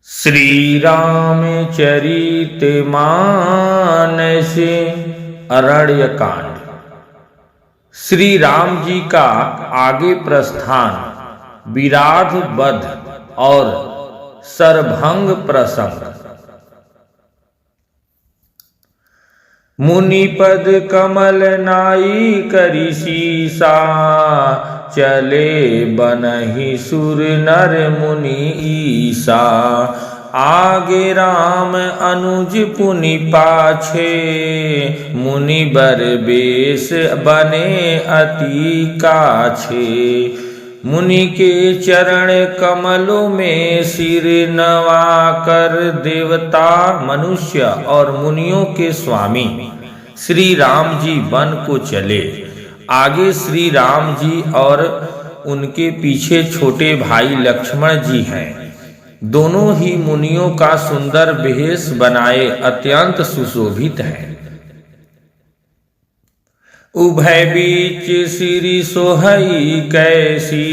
श्री रामचरित मानस अरण्यकांड। श्री राम जी का आगे प्रस्थान, विराध वध और सरभंग प्रसंग। मुनिपद कमल नाई करि सीसा, चले बनहि सुर नर मुनि ईसा। आगे राम अनुज पुनि पाछे, मुनि बर बेश बने अति काछे। मुनि के चरण कमलों में सिर नवा कर, देवता मनुष्य और मुनियों के स्वामी श्री राम जी वन को चले। आगे श्री राम जी और उनके पीछे छोटे भाई लक्ष्मण जी हैं। दोनों ही मुनियों का सुंदर वेश बनाए अत्यंत सुशोभित हैं। उभय बीच सिरि सोहई कैसी,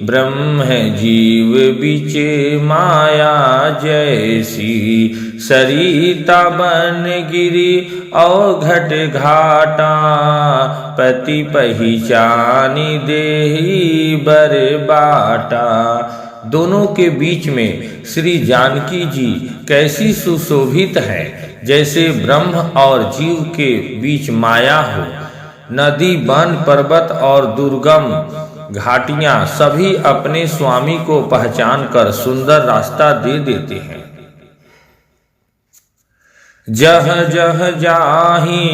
ब्रह्म जीव बीचे माया जैसी। सरिता बन गिरी अवघट घाटा, पति पहिचानी देहि बर बाटा। दोनों के बीच में श्री जानकी जी कैसी सुशोभित है, जैसे ब्रह्म और जीव के बीच माया हो। नदी, वन, पर्वत और दुर्गम घाटियां सभी अपने स्वामी को पहचान कर सुंदर रास्ता दे देते हैं। जह जह जाहि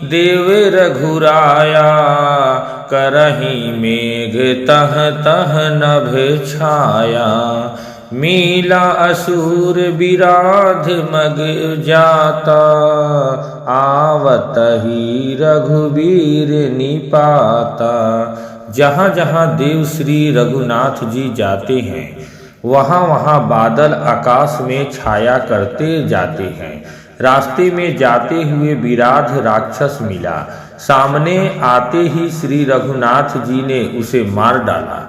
देव रघुराया, करहि मेघ तह तह नभ छाया। मीला असुर विराध मग जाता, आवत ही रघुबीर निपाता। जहाँ जहाँ देव श्री रघुनाथ जी जाते हैं, वहाँ वहाँ बादल आकाश में छाया करते जाते हैं। रास्ते में जाते हुए विराध राक्षस मिला। सामने आते ही श्री रघुनाथ जी ने उसे मार डाला।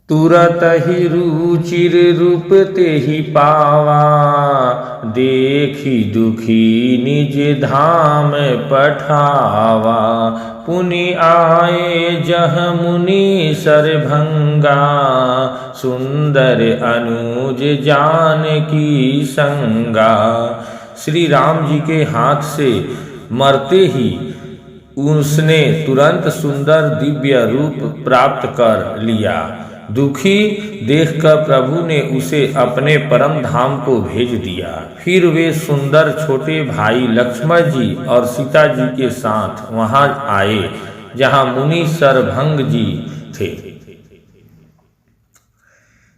तुरत ही रुचिर रूप ते ही पावा, देखी दुखी निज धाम पठावा। पुनि आए जह मुनि सरभंगा, सुंदर अनुज जानकी संगा। श्री राम जी के हाथ से मरते ही उसने तुरंत सुंदर दिव्य रूप प्राप्त कर लिया। दुखी देखकर प्रभु ने उसे अपने परम धाम को भेज दिया। फिर वे सुंदर छोटे भाई लक्ष्मण जी और सीता जी के साथ वहां आए जहां मुनि सरभंग जी थे।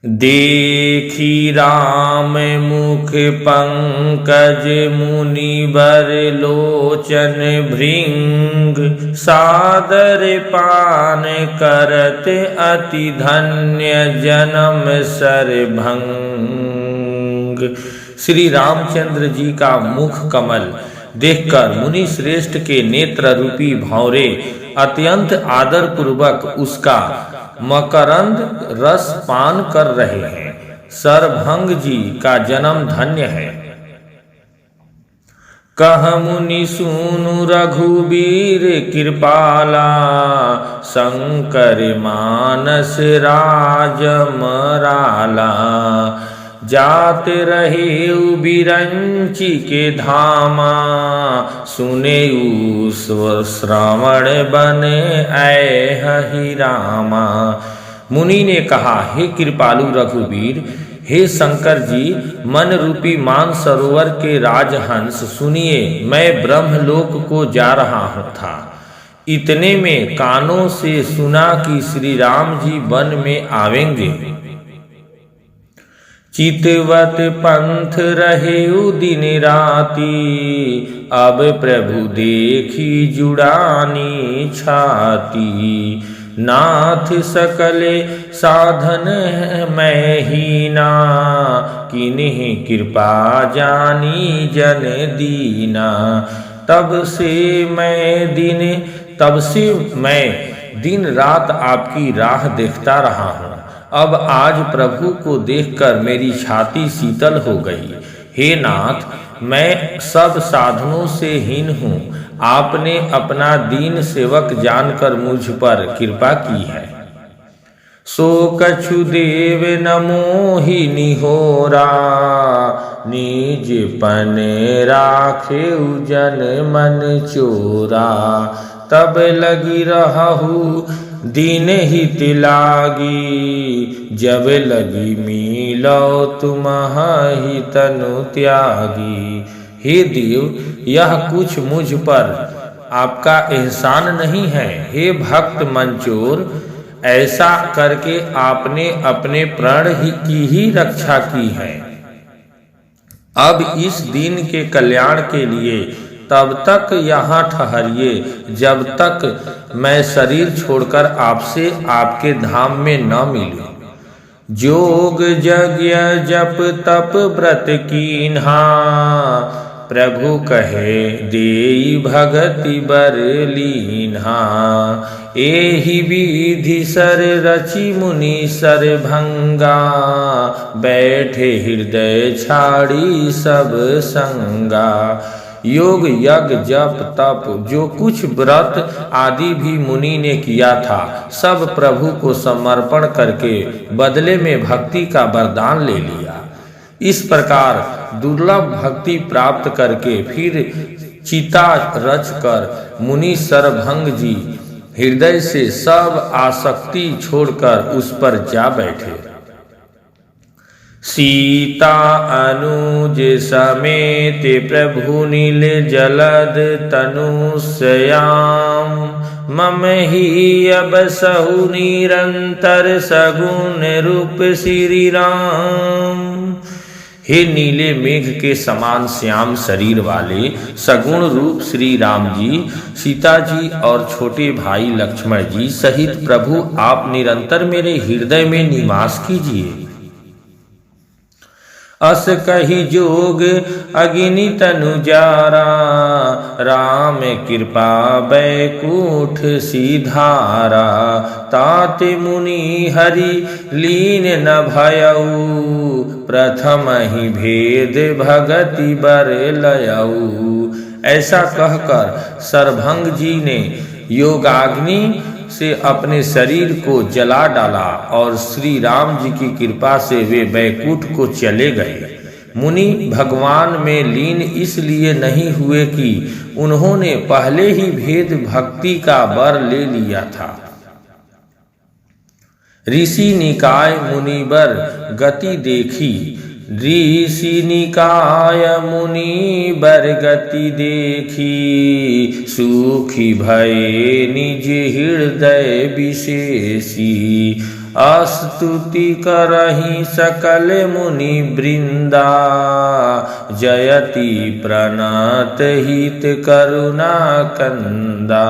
देखी राम मुख पंकज, मुनि बर लोचन भृंग। सादर पान करत अति धन्य, जन्म सरभंग। श्री रामचंद्र जी का मुख कमल देखकर मुनि श्रेष्ठ के नेत्र रूपी भंवरे अत्यंत आदर पूर्वक उसका मकरंद रस पान कर रहे हैं। सरभंग जी का जन्म धन्य है। कह मुनि सुनु रघुबीर कृपाला, शंकर मानस राज मराला। जाते रहे बिरंची के धामा, सुने श्रवण बने ऐ हहि रामा। मुनि ने कहा, हे कृपालु रघुबीर, हे शंकर जी, मन रूपी मान सरोवर के राजहंस, सुनिए, मैं ब्रह्मलोक को जा रहा था। इतने में कानों से सुना कि श्री राम जी वन में आवेंगे। चितवत पंथ रहे दिन राती, अब प्रभु देखी जुड़ानी छाती। नाथ सकले साधन मैं हीना, किन्हीं कृपा जानी जन दीना। तब से मैं दिन रात आपकी राह देखता रहा हूँ। अब आज प्रभु को देखकर मेरी छाती शीतल हो गई। हे नाथ, मैं सब साधनों से हीन हूँ। आपने अपना दीन सेवक जानकर मुझ पर कृपा की है। सो कछु देव न मोहि निहोरा, निज पन राखे जन मन चोरा। तब लगी रहु दीन हित लागी, जब लगी मिलो तुम्हारी तनु त्यागी। हे देव, यह कुछ मुझ पर आपका एहसान नहीं है। हे भक्त मंचोर, ऐसा करके आपने अपने प्राण की ही रक्षा की है। अब इस दीन के कल्याण के लिए तब तक यहाँ ठहरिए जब तक मैं शरीर छोड़कर आपसे आपके धाम में न मिलूं। जोग यज्ञ जप तप व्रत कीन्हा, प्रभु कहे देई भगति बर लीन्हा। एहि विधि सर रचि मुनि सर भंगा, बैठे हृदय छाड़ी सब संगा। योग यज्ञ जप तप जो कुछ व्रत आदि भी मुनि ने किया था, सब प्रभु को समर्पण करके बदले में भक्ति का वरदान ले लिया। इस प्रकार दुर्लभ भक्ति प्राप्त करके फिर चिता रचकर मुनि सरभंग जी हृदय से सब आसक्ति छोड़कर उस पर जा बैठे। सीता अनुज समेत प्रभु नील जलद तनु श्याम, मम ही अब सहु निरंतर सगुण रूप श्री राम। हे नीले मेघ के समान श्याम शरीर वाले सगुण रूप श्री राम जी, सीता जी और छोटे भाई लक्ष्मण जी सहित प्रभु आप निरंतर मेरे हृदय में निवास कीजिए। अस कही जोग अग्नि तनु जारा, राम कृपा बैकुंठ सीधारा। ताते मुनि हरि लीन न भयऊ, प्रथम ही भेद भगति बर लयऊ। ऐसा कहकर सरभंग जी ने योगाग्नि से अपने शरीर को जला डाला और श्री राम जी की कृपा से वे बैकुंठ को चले गए। मुनि भगवान में लीन इसलिए नहीं हुए कि उन्होंने पहले ही भेद भक्ति का वर ले लिया था। ऋषि निकाय मुनिवर गति देखी, ऋषि निकाय मुनि बर गति देखी। सुखी भये निज हृदय विशेषी, स्तुति करहि सकल मुनि वृंदा। जयति प्रणत हित करुणा कंदा।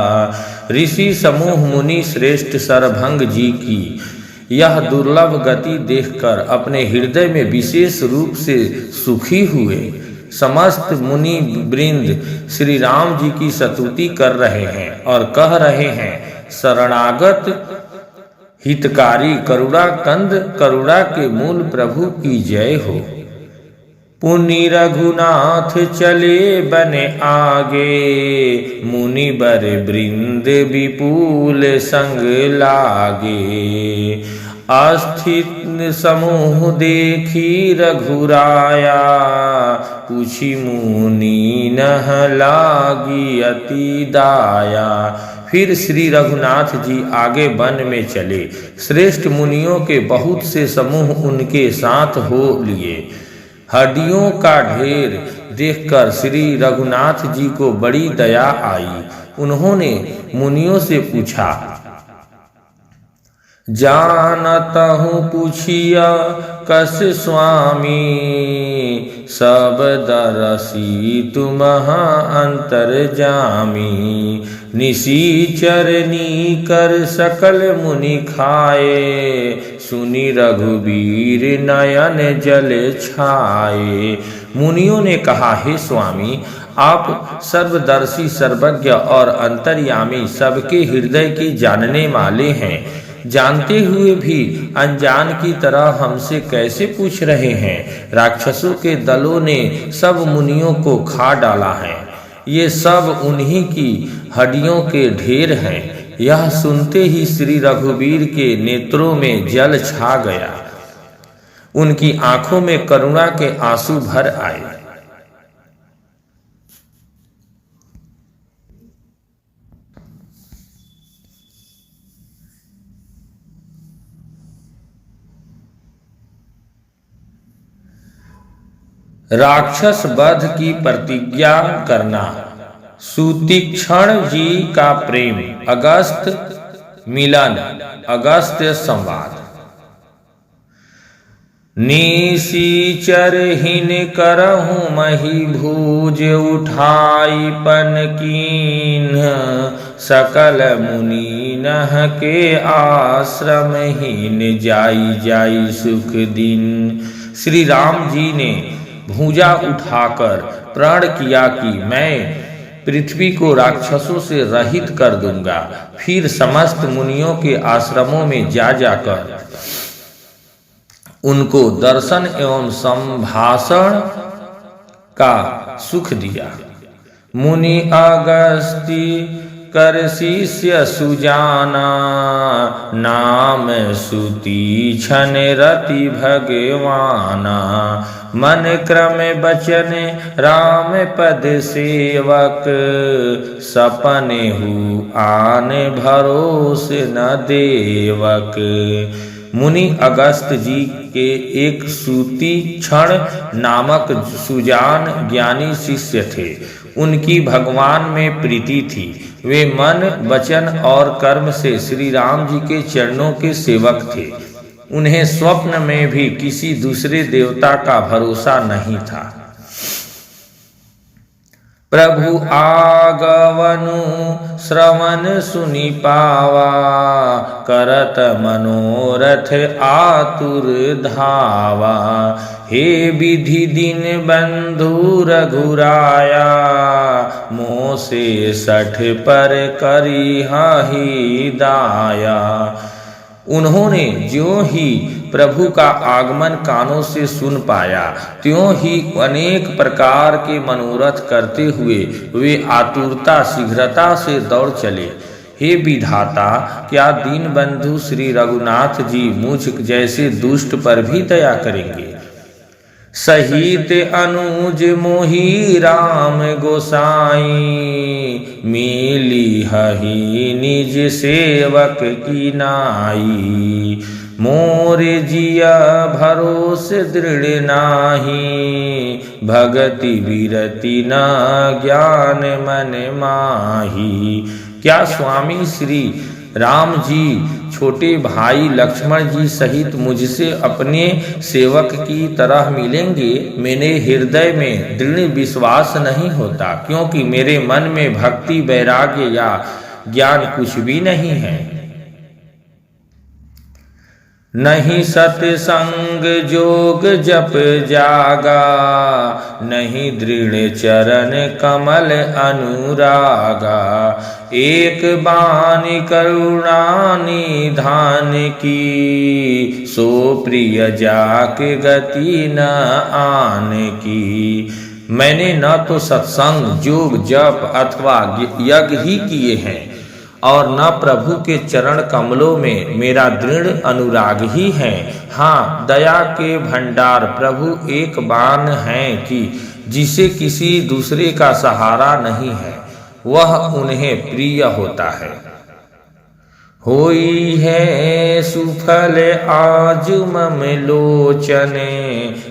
ऋषि समूह मुनि श्रेष्ठ सरभंग जी की यह दुर्लभ गति देखकर अपने हृदय में विशेष रूप से सुखी हुए। समस्त मुनि वृंद श्री राम जी की स्तुति कर रहे हैं और कह रहे हैं, शरणागत हितकारी करुणा कंद करुणा के मूल प्रभु की जय हो। पुनि रघुनाथ चले बने आगे, मुनि बर वृंद विपुल संग लागे। अस्थित समूह देखी रघुराया, पूछी मुनि नह लागी अति दाया। फिर श्री रघुनाथ जी आगे वन में चले। श्रेष्ठ मुनियों के बहुत से समूह उनके साथ हो लिए। हड्डियों का ढेर देखकर श्री रघुनाथ जी को बड़ी दया आई। उन्होंने मुनियों से पूछा, जानतहु पूछिया कस स्वामी, सब दरसी तुम्हा अंतर जामी। निशिचर नीकर सकल मुनि खाए, सुनि रघुबीर नयन जल छाए। मुनियों ने कहा, हे स्वामी, आप सर्वदर्शी सर्वज्ञ और अंतर्यामी सबके हृदय के जानने वाले हैं। जानते हुए भी अनजान की तरह हमसे कैसे पूछ रहे हैं? राक्षसों के दलों ने सब मुनियों को खा डाला है। ये सब उन्हीं की हड्डियों के ढेर हैं। यह सुनते ही श्री रघुवीर के नेत्रों में जल छा गया। उनकी आंखों में करुणा के आंसू भर आए। राक्षस वध की प्रतिज्ञा करना। सुतीक्षण जी का प्रेम। अगस्त मिलन। अगस्त्य संवाद। निशिचरहीन करहु मही भूज उठाई पन कीन्ह सकल मुनि नह के आश्रम हीन जाई जाई सुख दिन। श्री राम जी ने भुजा उठाकर प्रण किया कि मैं पृथ्वी को राक्षसों से रहित कर दूंगा। फिर समस्त मुनियों के आश्रमों में जा जाकर उनको दर्शन एवं संभाषण का सुख दिया। मुनि अगस्ती कर शिष्य सुजाना नाम सुतीक्षण रति भगवाना। मन क्रम बचन राम पद सेवक सपने हु आन भरोस न देवक। मुनि अगस्त जी के एक सुतीक्षण नामक सुजान ज्ञानी शिष्य थे। उनकी भगवान में प्रीति थी। वे मन वचन और कर्म से श्री राम जी के चरणों के सेवक थे। उन्हें स्वप्न में भी किसी दूसरे देवता का भरोसा नहीं था। प्रभु आगवनु श्रवण सुनि पावा करत मनोरथ आतुर धावा। हे विधि दिन बंधु रघुराया मोह से सठ पर करी ही दाया। उन्होंने ज्यों ही प्रभु का आगमन कानों से सुन पाया त्यों ही अनेक प्रकार के मनोरथ करते हुए वे आतुरता शीघ्रता से दौड़ चले। हे विधाता, क्या दीन बंधु श्री रघुनाथ जी मुझ जैसे दुष्ट पर भी दया करेंगे? सहित अनुज मोहि राम गोसाई मिली हहि निज सेवक की नाई। मोर जिया भरोस दृढ़ नाही भगति विरति न ज्ञान मन माही। क्या स्वामी श्री राम जी छोटे भाई लक्ष्मण जी सहित मुझसे अपने सेवक की तरह मिलेंगे? मेरे हृदय में दृढ़ विश्वास नहीं होता, क्योंकि मेरे मन में भक्ति वैराग्य या ज्ञान कुछ भी नहीं है। नहीं सत्संग जोग जप जागा नहीं दृढ़ चरण कमल अनुरागा। एक बानी करुणा निधान की सो प्रिय जाके गति न आन की। मैंने न तो सत्संग जोग जप अथवा यज्ञ ही किए हैं और न प्रभु के चरण कमलों में मेरा दृढ़ अनुराग ही है। हाँ, दया के भंडार प्रभु एक बान है कि जिसे किसी दूसरे का सहारा नहीं है, वह उन्हें प्रिय होता है। होई है सुफल आज मम लोचने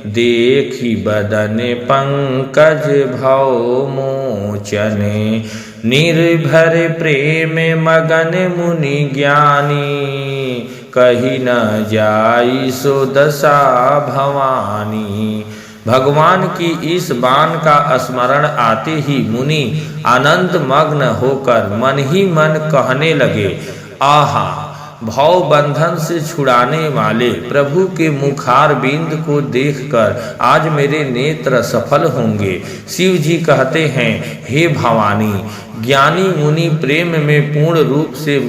देखी बदन पंकज भव मोचने। निर्भर प्रेम मगन मुनि ज्ञानी कही न जाई सो दशा भवानी। भगवान की इस बाण का स्मरण आते ही मुनि आनंद मग्न होकर मन ही मन कहने लगे, आहा, भव बंधन से छुड़ाने वाले प्रभु के मुखार बिंद को देखकर आज मेरे नेत्र सफल होंगे। शिव जी कहते हैं, हे भवानी, ज्ञानी मुनि प्रेम में पूर्ण रूप से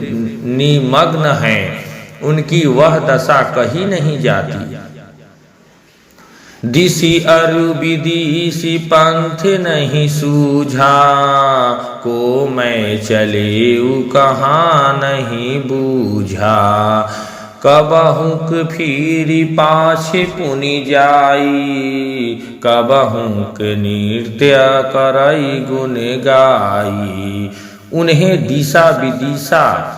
निमग्न हैं उनकी वह दशा कही नहीं जाती। दिशि अरु विदिशि पंथ नहीं सूझा, को मैं चले कहाँ नहीं बूझा। कबहुक फिरी पाछे पुनि जाई, कबहुक नृत्य करई गुण गाई। उन्हें दिशा विदिशा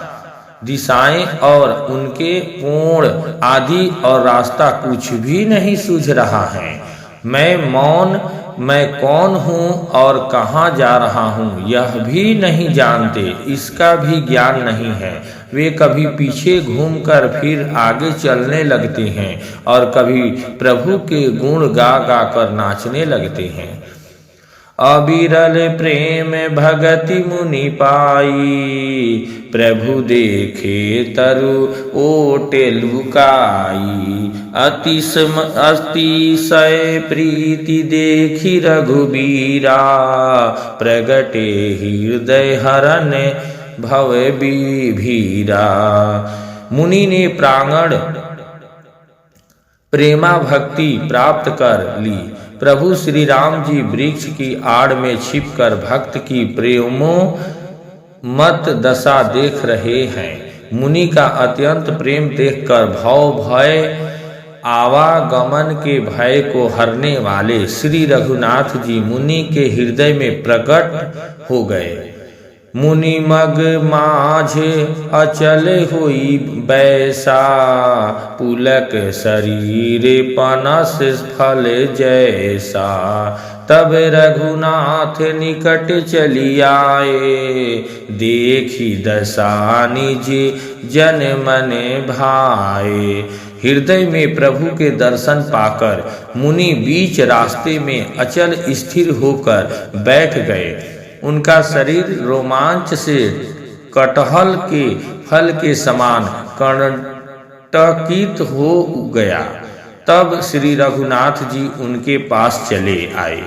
दिशाएं और उनके कोण आदि और रास्ता कुछ भी नहीं सूझ रहा है। मैं मौन, मैं कौन हूँ और कहाँ जा रहा हूँ यह भी नहीं जानते, इसका भी ज्ञान नहीं है। वे कभी पीछे घूमकर फिर आगे चलने लगते हैं और कभी प्रभु के गुण गा गा कर नाचने लगते हैं। अविरल प्रेम भगति मुनि पाई, प्रभु देखे तरु ओटे लुकाई। अतिशय प्रीति देखी रघुबीरा, प्रगटे हृदय हरण भव विभीरा। मुनि ने प्रांगण प्रेमा भक्ति प्राप्त कर ली। प्रभु श्री राम जी वृक्ष की आड़ में छिपकर भक्त की प्रेमो मत दशा देख रहे हैं। मुनि का अत्यंत प्रेम देखकर भव भय आवागमन के भय को हरने वाले श्री रघुनाथ जी मुनि के हृदय में प्रकट हो गए। मुनि मग माझ अचल हुई बैसा, पुलक शरीर पनस फल जैसा। तब रघुनाथ निकट चली आए, देखी दशा निज जन मन भाए। हृदय में प्रभु के दर्शन पाकर मुनि बीच रास्ते में अचल स्थिर होकर बैठ गए। उनका शरीर रोमांच से कटहल के फल के समान कंटकित हो गया। तब श्री रघुनाथ जी उनके पास चले आए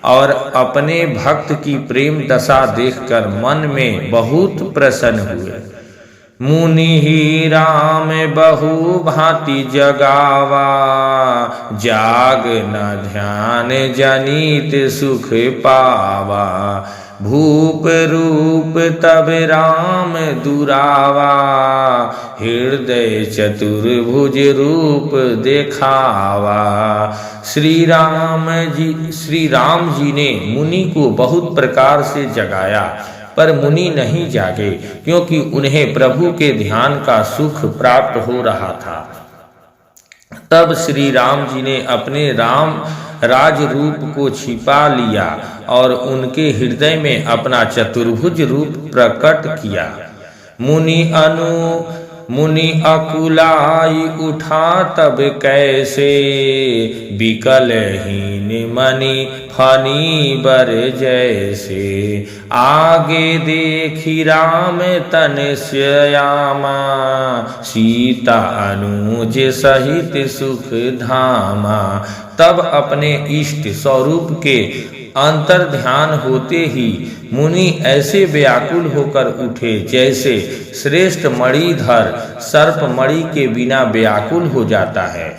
और अपने भक्त की प्रेम दशा देखकर मन में बहुत प्रसन्न हुए। मुनि ही राम बहु भांति जगावा, जाग न ध्यान जनित सुख पावा। भूप रूप तब राम दुरावा, हृदय चतुर्भुज रूप देखावा। श्री राम जी ने मुनि को बहुत प्रकार से जगाया, पर मुनि नहीं जागे, क्योंकि उन्हें प्रभु के ध्यान का सुख प्राप्त हो रहा था। तब श्री राम जी ने अपने राज रूप को छिपा लिया और उनके हृदय में अपना चतुर्भुज रूप प्रकट किया। मुनि अकुलाई उठा तब कैसे, विकलहीन मणि फनी बर जैसे। आगे देखी राम तन श्यामा, सीता अनुज सहित सुख धामा। तब अपने इष्ट स्वरूप के अंतर ध्यान होते ही मुनि ऐसे व्याकुल होकर उठे जैसे श्रेष्ठ मणिधर सर्प मणि के बिना व्याकुल हो जाता है।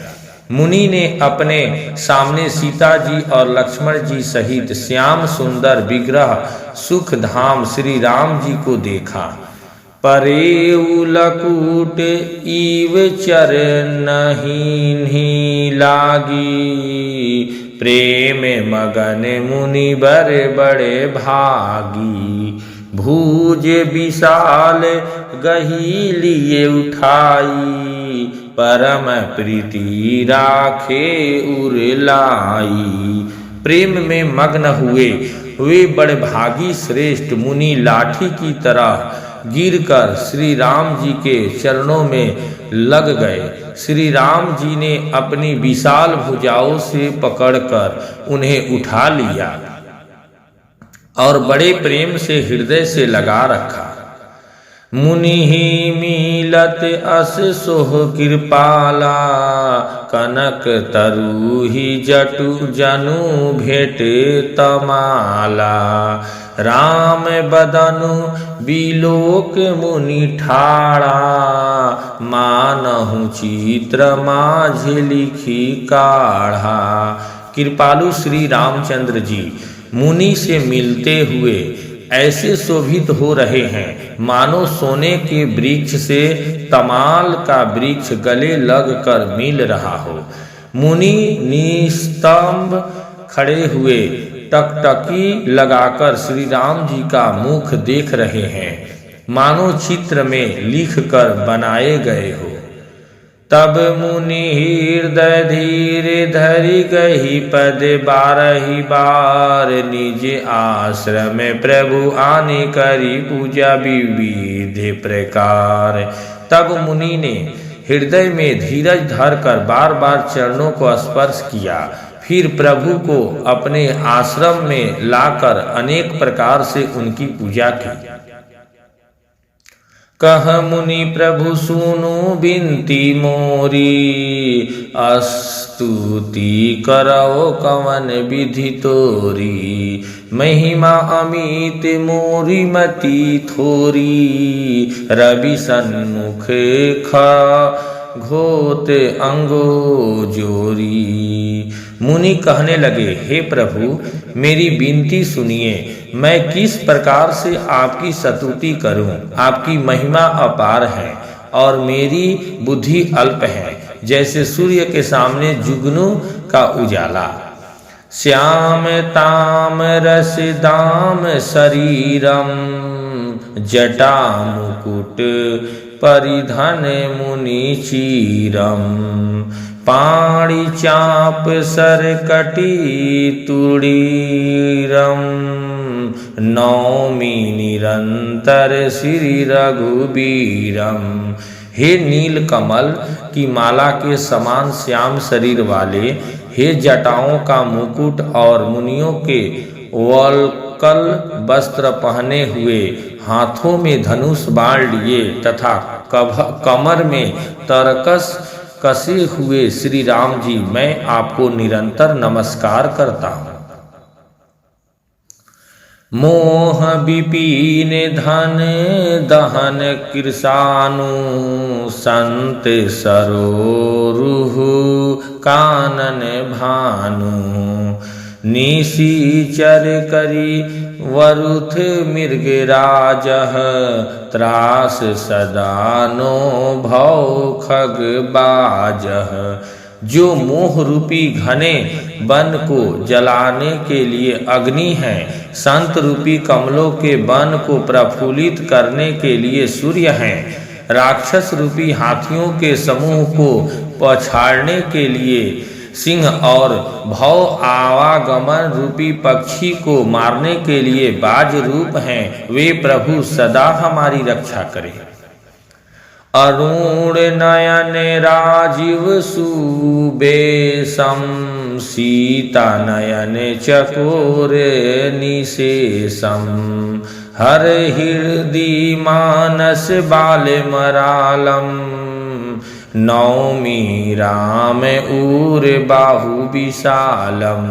मुनि ने अपने सामने सीता जी और लक्ष्मण जी सहित श्याम सुंदर विग्रह सुख धाम श्री राम जी को देखा। परेउ लकुट ईव चरणहि लागी, प्रेम मगन मुनि बर बड़े भागी। भुज विशाल गही लिए उठाई, परम प्रीति राखे उर लाई। प्रेम में मग्न हुए वे बड़े भागी श्रेष्ठ मुनि लाठी की तरह गिरकर श्री राम जी के चरणों में लग गए। श्री राम जी ने अपनी विशाल भुजाओं से पकड़कर उन्हें उठा लिया और बड़े प्रेम से हृदय से लगा रखा। मुनि ही मिलत अस सोह कृपाला, कनक तरु ही जटु जनु भेट तमाला। राम बदनु बिलोक मुनि ठाड़ा, मानहु चित्र माझ लिखी काढ़ा। कृपालु श्री रामचंद्र जी मुनि से मिलते हुए ऐसे शोभित हो रहे हैं मानो सोने के वृक्ष से तमाल का वृक्ष गले लगकर मिल रहा हो। मुनि निस्तंभ खड़े हुए टकटकी लगाकर श्री राम जी का मुख देख रहे हैं, मानो चित्र में लिख कर बनाए गए हो। तब मुनि हृदय धीरे धरि गही पद बारही बार, निज आश्रम प्रभु आने करी पूजा विविध प्रकार। तब मुनि ने हृदय में धीरज धर कर बार बार चरणों को स्पर्श किया, फिर प्रभु को अपने आश्रम में लाकर अनेक प्रकार से उनकी पूजा की। कह मुनि प्रभु सुनु बिनती मोरी, स्तुति करो कवन विधि तोरी। महिमा अमित मोरी मति थोरी, रवि सन्मुख घोत अंगो जोरी। मुनि कहने लगे, हे प्रभु मेरी विनती सुनिए, मैं किस प्रकार से आपकी स्तुति करूं। आपकी महिमा अपार है और मेरी बुद्धि अल्प है, जैसे सूर्य के सामने जुगनू का उजाला। श्याम ताम रस दाम शरीरम, जटा मुकुट परिधन मुनि चीरम। पाणी चाप सरकटी तुड़ीरम, नौमी निरंतर श्री रघुबीरम। हे नील कमल की माला के समान श्याम शरीर वाले, हे जटाओं का मुकुट और मुनियों के वल्कल वस्त्र पहने हुए, हाथों में धनुष बाण लिए तथा कमर में तरकस कसे हुए श्री राम जी, मैं आपको निरंतर नमस्कार करता हूँ। मोह विपीन धन दहन कृषानु, संत सरोरुह कानन भानु। निशिचर करी वरुथ मृगराजः, त्रास सदानो भव खग बाजः। जो मोह रूपी घने वन को जलाने के लिए अग्नि है, संत रूपी कमलों के वन को प्रफुल्लित करने के लिए सूर्य हैं, राक्षस रूपी हाथियों के समूह को पछाड़ने के लिए सिंह और भव आवागमन रूपी पक्षी को मारने के लिए बाज रूप हैं, वे प्रभु सदा हमारी रक्षा करें। अरुण नयन राजीव सुबेशम, सीता नयन चकोर निशेषम। हर हृदय मानस बाल मरालम, नौमी राम ऊर बाहु विशालम।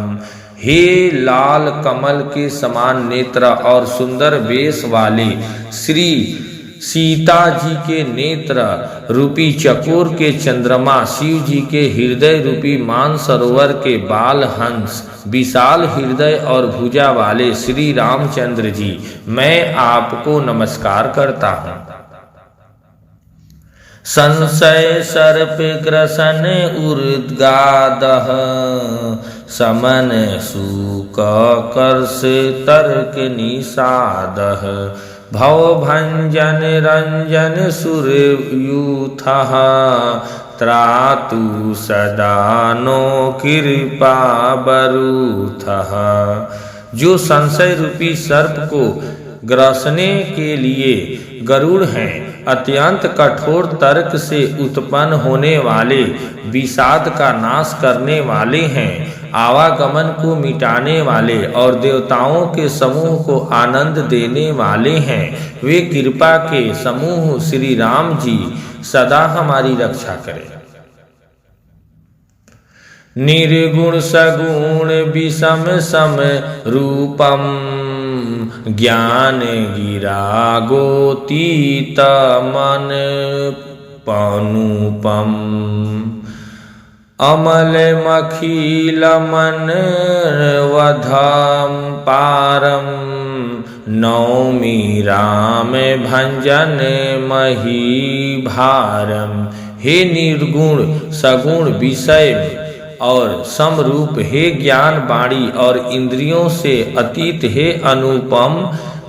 हे लाल कमल के समान नेत्र और सुंदर वेश वाले श्री सीता जी के नेत्र रूपी चकोर के चंद्रमा, शिव जी के हृदय रूपी मानसरोवर के बाल हंस, विशाल हृदय और भुजा वाले श्री रामचंद्र जी, मैं आपको नमस्कार करता हूँ। संशय सर्प ग्रसन उर्गादः, समन सूक कर्ष तर्क निषादः। भवभंजन रंजन सुरयूथः, त्रातु सदा नो कृपा बरूथः। जो संशय रूपी सर्प को ग्रसने के लिए गरुड़ हैं, अत्यंत कठोर तर्क से उत्पन्न होने वाले, विषाद का नाश करने वाले हैं, आवागमन को मिटाने वाले और देवताओं के समूह को आनंद देने वाले हैं, वे कृपा के समूह श्री राम जी सदा हमारी रक्षा करें। निर्गुण सगुण विषम सम रूपम, ज्ञान गिरा गोतीत मन पनुपम अमल मखिल मन वधम पारम नौमी राम भंजन मही भारम। हे निर्गुण सगुण विषय और समरूप, हे ज्ञान वाणी और इंद्रियों से अतीत, हे अनुपम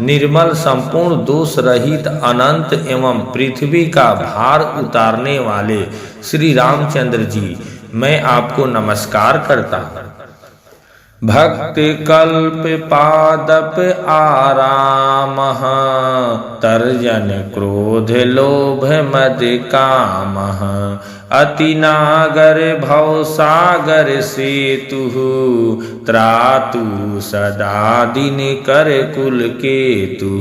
निर्मल संपूर्ण दोष रहित अनंत एवं पृथ्वी का भार उतारने वाले श्री रामचंद्र जी, मैं आपको नमस्कार करता हूँ। भक्ति कल्प पादप आराम तर्जन क्रोध लोभ मद काम अति नागर भव सागर सेतु त्रातु सदा दिन कर कुल केतु।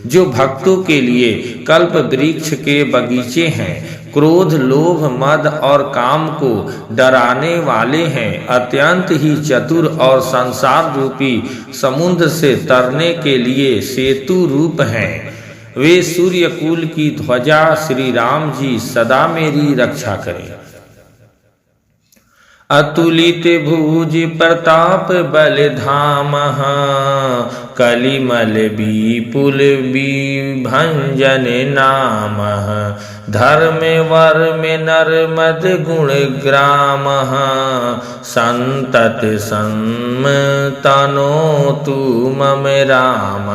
जो भक्तों के लिए कल्प वृक्ष के बगीचे हैं, क्रोध लोभ मद और काम को डराने वाले हैं, अत्यंत ही चतुर और संसार रूपी समुद्र से तरने के लिए सेतु रूप हैं, वे सूर्य कुल की ध्वजा श्री राम जी सदा मेरी रक्षा करें। अतुलित भुज प्रताप बल धाम कलिमल विपुल विभंजन नाम धर्म वर्म नर्मद गुण ग्राम संतत तनो तू मम राम।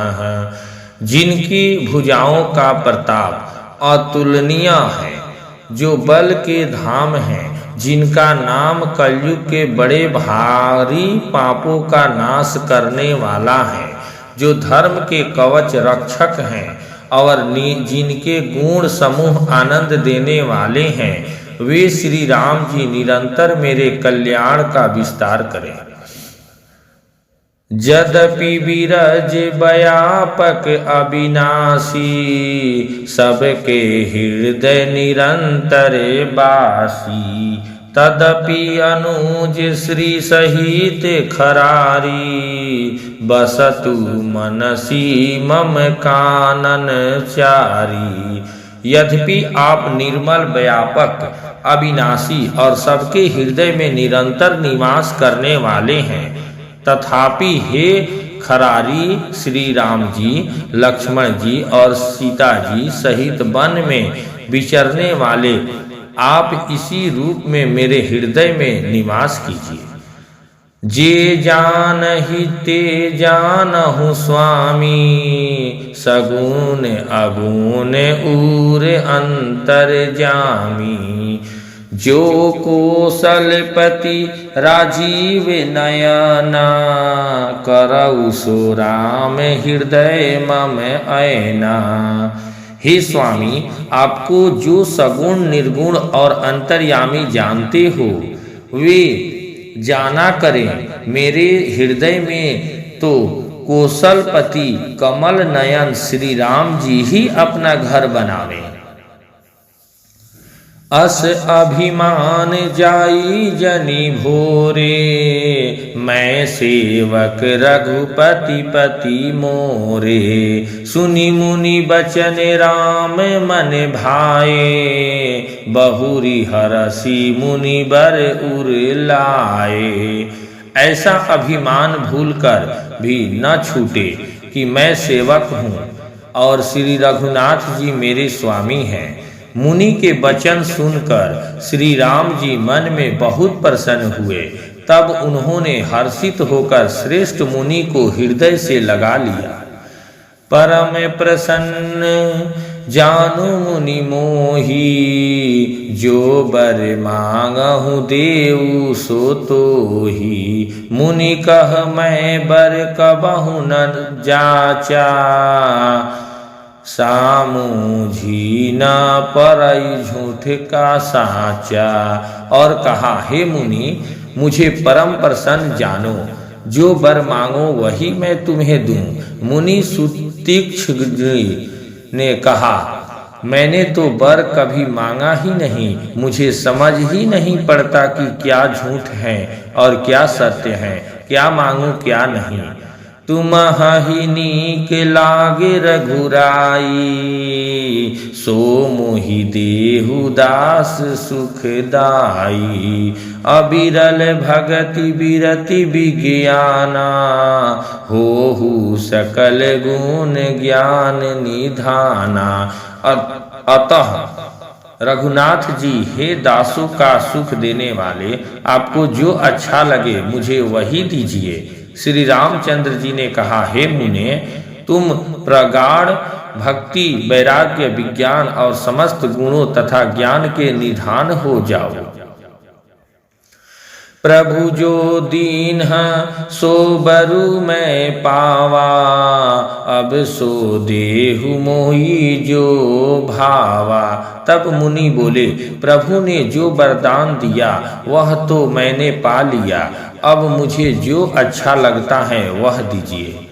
जिनकी भुजाओं का प्रताप अतुलनीय है, जो बल के धाम हैं, जिनका नाम कलयुग के बड़े भारी पापों का नाश करने वाला है, जो धर्म के कवच रक्षक हैं और जिनके गुण समूह आनंद देने वाले हैं, वे श्री राम जी निरंतर मेरे कल्याण का विस्तार करें। यद्यपि विरज व्यापक अविनाशी सबके हृदय निरंतर बासी तदपि अनुज श्री सहित खरारी बसतु मनसी मम कानन चारी। यद्यपि आप निर्मल व्यापक अविनाशी और सबके हृदय में निरंतर निवास करने वाले हैं, तथापि हे खरारी श्री राम जी, लक्ष्मण जी और सीता जी सहित वन में विचरने वाले आप इसी रूप में मेरे हृदय में निवास कीजिए। जे जानहि ते जानहु स्वामी सगुण अगुण उर अंतर जामी। जो कौशलपति राजीव नयना करऊ सो राम हृदय मम ऐना। हे स्वामी, आपको जो सगुण निर्गुण और अंतर्यामी जानते हो, वे जाना करें मेरे हृदय में तो कौशलपति कमल नयन श्री राम जी ही अपना घर बनावे। अस अभिमान जाई जनि भोरे मैं सेवक रघुपति पति मोरे। सुनि मुनि बचन राम मन भाए बहुरी हरसी मुनि बर उर लाए। ऐसा अभिमान भूलकर भी न छूटे कि मैं सेवक हूँ और श्री रघुनाथ जी मेरे स्वामी हैं। मुनि के वचन सुनकर श्री राम जी मन में बहुत प्रसन्न हुए। तब उन्होंने हर्षित होकर श्रेष्ठ मुनि को हृदय से लगा लिया। परम प्रसन्न जानु मुनि मोही जो बर मांगहु देऊ सो तोही। मुनि कह मैं बर कबहु न जाचा सामुझी न परई झूठ का साचा। और कहा, हे मुनि, मुझे परम प्रसन्न जानो, जो वर मांगो वही मैं तुम्हें दूं। मुनि सुतीक्ष्ण ने कहा, मैंने तो वर कभी मांगा ही नहीं, मुझे समझ ही नहीं पड़ता कि क्या झूठ है और क्या सत्य है, क्या मांगूं क्या नहीं। तुम्हि नीक लागे रघुराई, सो मोहि देहु दास सुखदाई। अबिरल भगति बिरति विज्ञाना, होहु सकल गुण ज्ञान निधाना। अतः रघुनाथ जी, हे दासों का सुख देने वाले, आपको जो अच्छा लगे मुझे वही दीजिए। श्री रामचंद्र जी ने कहा, हे मुने, तुम प्रगाढ़ भक्ति, वैराग्य, विज्ञान और समस्त गुणों तथा ज्ञान के निधान हो जाओ। प्रभु जो दीन सो बरु मैं पावा, अब सो देहु मोहि जो भावा। तब मुनि बोले, प्रभु ने जो वरदान दिया वह तो मैंने पा लिया, अब मुझे जो अच्छा लगता है वह दीजिए।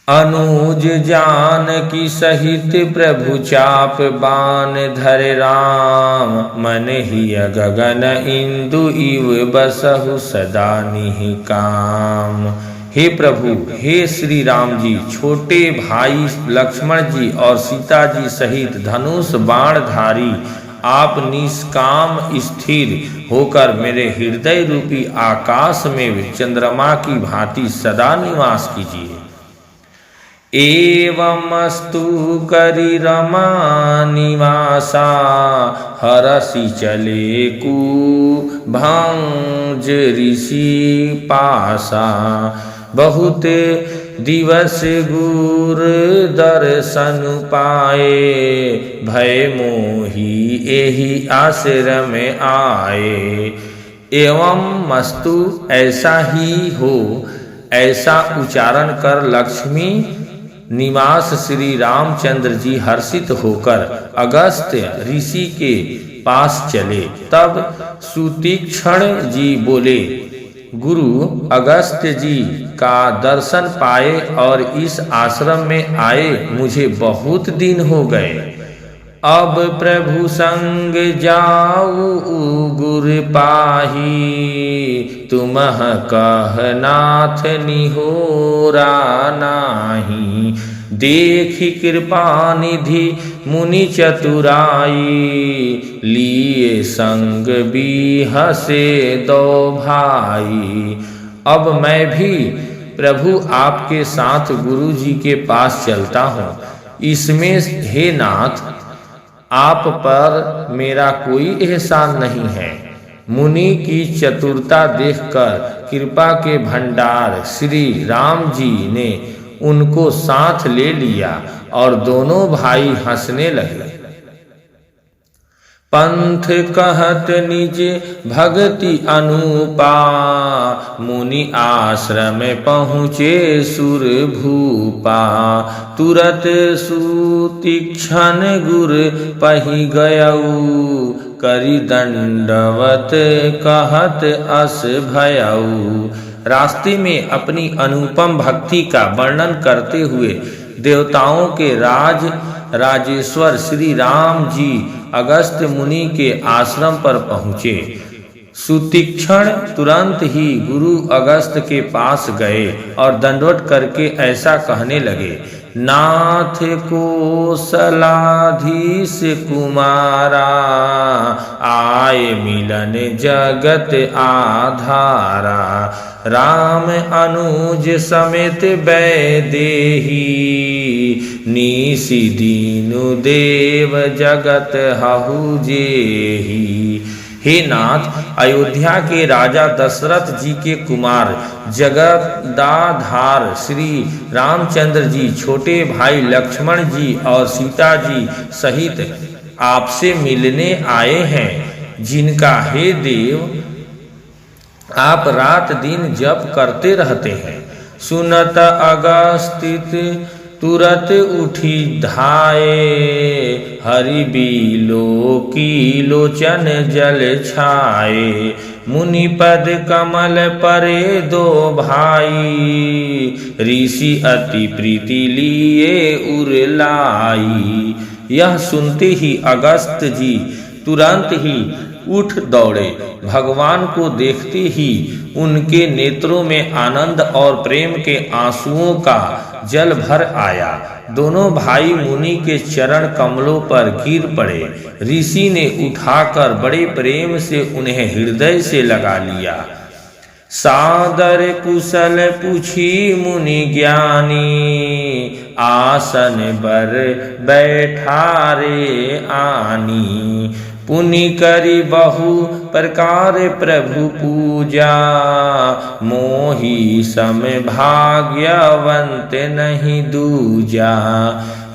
अनुज जानकी सहित प्रभु चाप बान धरे राम, मन हिय गगन इंदु इव बसहु सदा निहि काम। हे प्रभु, हे श्री राम जी, छोटे भाई लक्ष्मण जी और सीता जी सहित धनुष बाणधारी आप निष्काम स्थिर होकर मेरे हृदय रूपी आकाश में चंद्रमा की भांति सदा निवास कीजिए। एवमस्तु करि रमा निवासा, हरसि चले कु भंज ऋषि पासा। बहुत दिवस गुर दर्शन पाए, भय मोहि एहि आश्रम आए। एवं मस्तु ऐसा ही हो, ऐसा उच्चारण कर लक्ष्मी निवास श्री रामचंद्र जी हर्षित होकर अगस्त्य ऋषि के पास चले। तब सुतीक्ष्ण जी बोले, गुरु अगस्त्य जी का दर्शन पाए और इस आश्रम में आए मुझे बहुत दिन हो गए। अब प्रभु संग जाऊ गुर पाही, तुमह कह नाथ निहोरा नाही। देखी कृपा निधि मुनि चतुराई, लिए संग बिहसे दो भाई। अब मैं भी प्रभु आपके साथ गुरु जी के पास चलता हूँ। इसमें हे नाथ, आप पर मेरा कोई एहसान नहीं है। मुनि की चतुरता देखकर कृपा के भंडार श्री राम जी ने उनको साथ ले लिया और दोनों भाई हंसने लगे। पंथ कहत निज भगति अनुपा, मुनि आश्रम पहुँचे सुर भूपा। तुरत सुतीक्ष्ण गुर पहि गयऊ, करि दंडवत कहत अस भयऊ। रास्ते में अपनी अनुपम भक्ति का वर्णन करते हुए देवताओं के राजेश्वर श्री राम जी अगस्त्य मुनि के आश्रम पर पहुँचे। सुतीक्ष्ण तुरंत ही गुरु अगस्त्य के पास गए और दंडवत करके ऐसा कहने लगे, नाथ को सलाधीश कुमारा, आए मिलन जगत आधारा। राम अनुज समेत वैदेही, निशि दीनु देव जगत हहु जेही। हे नाथ, अयोध्या के राजा दशरथ जी के कुमार जगदाधार श्री रामचंद्र जी, छोटे भाई लक्ष्मण जी और सीता जी सहित आपसे मिलने आए हैं, जिनका हे देव आप रात दिन जप करते रहते हैं। सुनत अगस्तित तुरत उठी धाये, हरि बिलो की लोचन जल छाए। मुनिपद कमल परे दो भाई, ऋषि अति प्रीति लिए उरलाई। यह सुनते ही अगस्त्य जी तुरंत ही उठ दौड़े। भगवान को देखते ही उनके नेत्रों में आनंद और प्रेम के आंसुओं का जल भर आया। दोनों भाई मुनि के चरण कमलों पर गिर पड़े। ऋषि ने उठाकर बड़े प्रेम से उन्हें हृदय से लगा लिया। सादर कुशल पूछी मुनि ज्ञानी, आसन बर बैठारे आनी। पुनि करी बहु प्रकार प्रभु पूजा, मोही सम भाग्यवंत नहीं दूजा।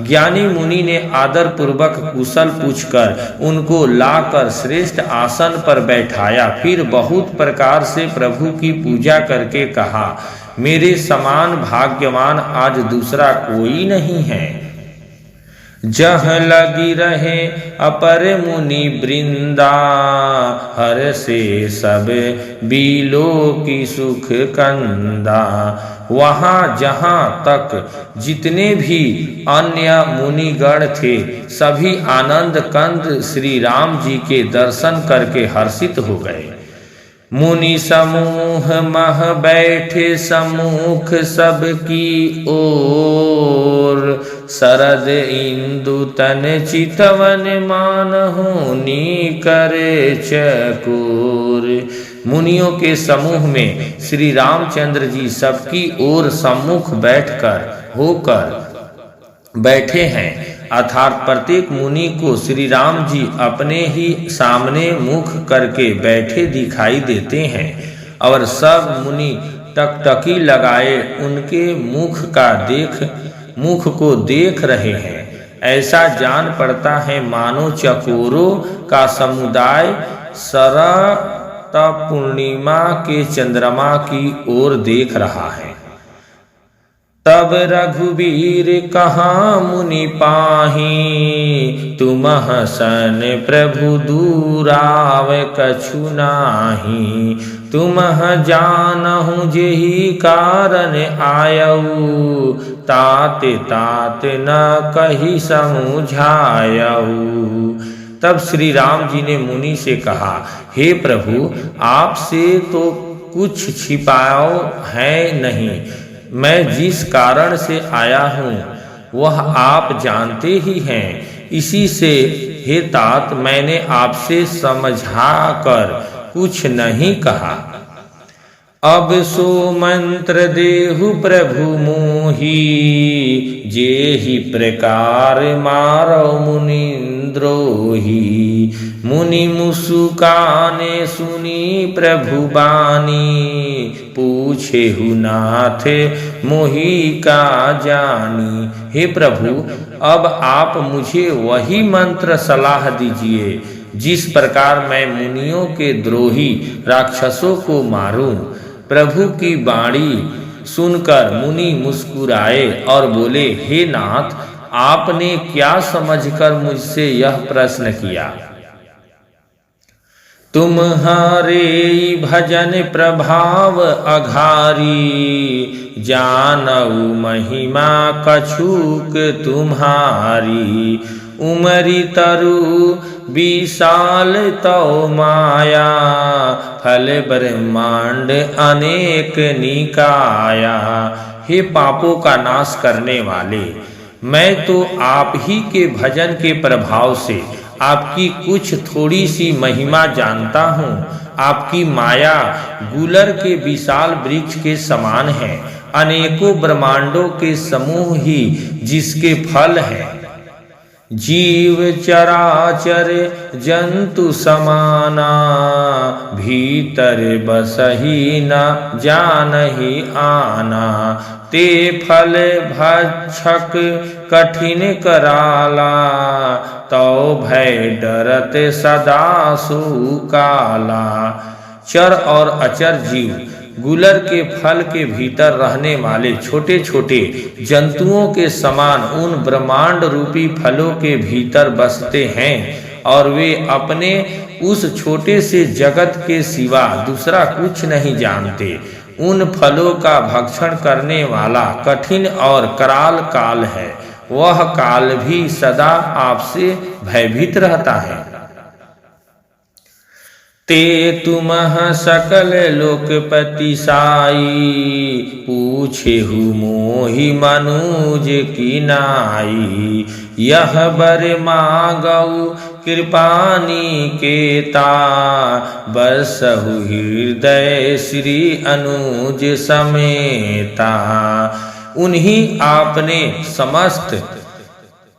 ज्ञानी मुनि ने आदर पूर्वक कुशल पूछकर उनको लाकर श्रेष्ठ आसन पर बैठाया। फिर बहुत प्रकार से प्रभु की पूजा करके कहा, मेरे समान भाग्यवान आज दूसरा कोई नहीं है। जह लगी रहे अपर मुनि वृंदा, हर से सब बीलो की सुख कंदा। वहाँ जहाँ तक जितने भी अन्य मुनिगण थे, सभी आनंद कंद श्री राम जी के दर्शन करके हर्षित हो गए। मुनि समूह मह बैठे सम्मुख सबकी ओर, शरद इंदु तन चितवन मानहुनि करे चकोर। मुनियों के समूह में श्री रामचंद्र जी सबकी ओर सम्मुख होकर बैठे हैं, अर्थात प्रत्येक मुनि को श्री राम जी अपने ही सामने मुख करके बैठे दिखाई देते हैं और सब मुनि टकटकी लगाए उनके मुख को देख रहे हैं। ऐसा जान पड़ता है मानो चकोरों का समुदाय शरत पूर्णिमा के चंद्रमा की ओर देख रहा है। तब रघुबीर कहा मुनि पाही, तुमह सन प्रभु दूराव कछु नाही। तुमह जानहु जेहि कारण आयऊ, तात तात न कही समझायऊ। तब श्री राम जी ने मुनि से कहा, हे प्रभु, आपसे तो कुछ छिपाओ है नहीं। मैं जिस कारण से आया हूँ वह आप जानते ही हैं। इसी से हे तात मैंने आपसे समझाकर कुछ नहीं कहा। अब सो मंत्र देहु प्रभु मोही, जेहि प्रकार मारो मुनिन्द्रोही। मुनि मुसुकाने सुनी प्रभु बानी, पूछेहु नाथ मोहि का जानी। हे प्रभु, अब आप मुझे वही मंत्र सलाह दीजिए जिस प्रकार मैं मुनियों के द्रोही राक्षसों को मारूं। प्रभु की वाणी सुनकर मुनि मुस्कुराए और बोले, हे नाथ, आपने क्या समझकर मुझसे यह प्रश्न किया? तुम्हारे भजन प्रभाव अघारी, जानऊ महिमा कछुक तुम्हारी। उमरी तरु विशाल तौ माया, फल ब्रह्मांड अनेक निकाया। हे पापों का नाश करने वाले, मैं तो आप ही के भजन के प्रभाव से आपकी कुछ थोड़ी सी महिमा जानता हूँ। आपकी माया गुलर के विशाल वृक्ष के समान है, अनेकों ब्रह्मांडों के समूह ही जिसके फल हैं। जीव चराचर जंतु समाना, भीतर बसही न जानही आना। ते फल भक्षक कठिन कराला, तो भय डरत सदा सुकाला। चर और अचर जीव गुलर के फल के भीतर रहने वाले छोटे छोटे जंतुओं के समान उन ब्रह्मांड रूपी फलों के भीतर बसते हैं और वे अपने उस छोटे से जगत के सिवा दूसरा कुछ नहीं जानते। उन फलों का भक्षण करने वाला कठिन और कराल काल है, वह काल भी सदा आपसे भयभीत रहता है। ते तुमह सकल लोकपति साई, पूछे हु मोहि मनुज की नाई। यह बर मांगऊ कृपानी केता, बसहु हृदय श्री अनुज समेता। उन्हीं आपने समस्त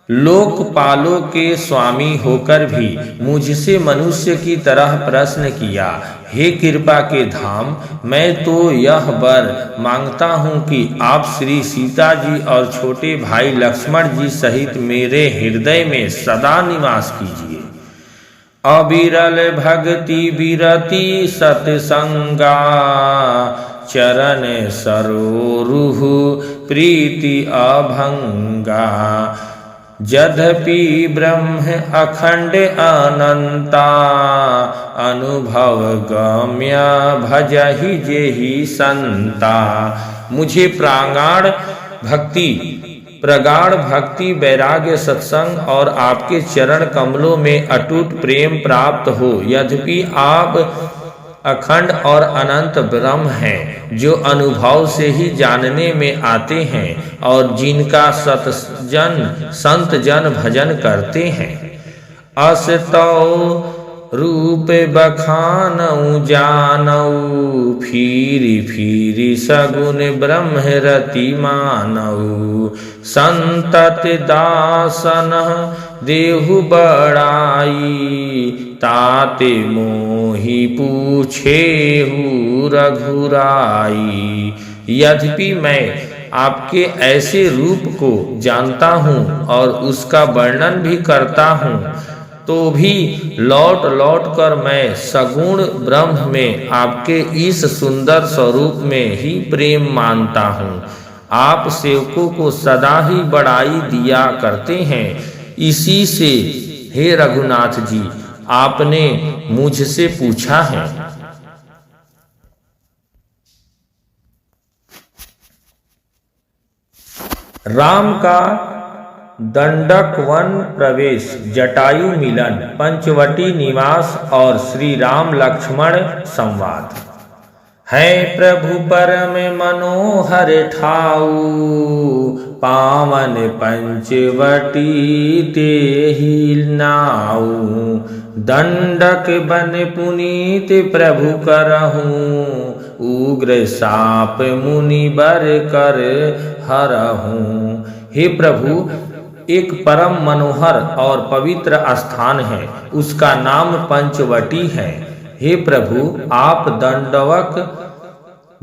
लोकपालों के स्वामी होकर भी मुझसे मनुष्य की तरह प्रश्न किया। हे कृपा के धाम, मैं तो यह वर मांगता हूँ कि आप श्री सीता जी और छोटे भाई लक्ष्मण जी सहित मेरे हृदय में सदा निवास कीजिए। अविरल भक्ति विरति सत्संगा, चरण सरोरुह प्रीति अभंगा। यद्यपि ब्रह्म अखंड अनंता, अनुभव गम्य भजहि जेहि संता। मुझे प्रगाढ़ भक्ति वैराग्य सत्संग और आपके चरण कमलों में अटूट प्रेम प्राप्त हो। यद्यपि आप अखंड और अनंत ब्रह्म हैं, जो अनुभव से ही जानने में आते हैं और जिनका संत जन भजन करते हैं। असतौ रूप बखानऊ जानऊ, फिरी फिरी सगुन ब्रह्म रति मानऊ। संतत दासन देहु बड़ाई, ताते मोहि पूछेहु रघुराई। यद्यपि मैं आपके ऐसे रूप को जानता हूँ और उसका वर्णन भी करता हूँ, तो भी लौट लौट कर मैं सगुण ब्रह्म में आपके इस सुंदर स्वरूप में ही प्रेम मानता हूँ। आप सेवकों को सदा ही बड़ाई दिया करते हैं। इसी से हे रघुनाथ जी, आपने मुझसे पूछा है। राम का दंडक वन प्रवेश, जटायु मिलन, पंचवटी निवास और श्री राम लक्ष्मण संवाद। है प्रभु परम मनोहर ठाऊ, पावन पंचवटी तेहि नाऊ। दंडक बन पुनीत प्रभु करहूँ, उग्र साप मुनि बर कर हरहूँ। हे प्रभु, एक परम मनोहर और पवित्र स्थान है, उसका नाम पंचवटी है। हे प्रभु, आप दंडवक